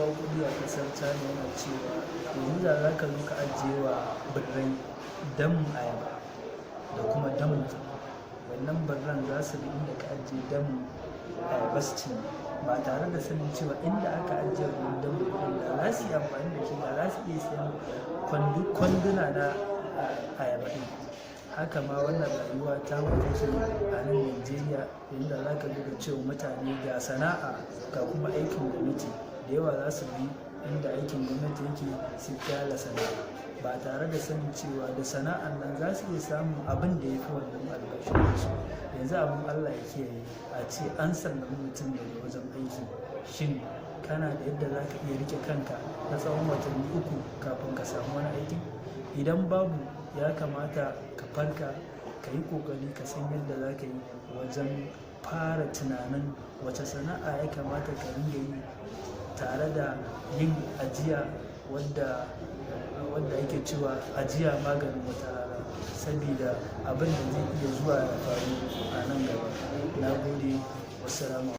kowa kuɗi a ƙasar China yana cewa yanzu da za ka zo ka ajiye wa birrai damin ayaba da kuma damin wannan birran za su bi inda ka ajiye damin ayaba su ci ba tare da sanin cewa inda aka ajiye wannan damin da za su yi amfani da shi da za su iya siyan kwanduna na ayaba ɗin. Haka ma wannan rayuwa ta mutu a nan Najeriya, inda za ka ga cewa mutane ga sana'a ga kuma aikin gwamnati da yawa za su bi inda aikin gwamnati yake su kyala sana'a ba tare da sanin cewa da sana'an nan za su iya samun abin da ya fi wannan albashin su. Yanzu abin Allah ya kiyaye a ce an sallami mutum daga wajen aiki, shin kana da yadda za ka iya rike kanka na tsawon watanni 3 kafin ka samu wani aikin? Idan babu, ya kamata ka farka ka yi ƙoƙari ka san yadda za ka yi wajen fara tunanin wace sana'a ya kamata ka ringa yi tare da yin ajiya wadda ake cewa ajiya maganin wata rana, sabida abin da zai iya zuwa ya faru a nan gaba. Na gode, wassalamu.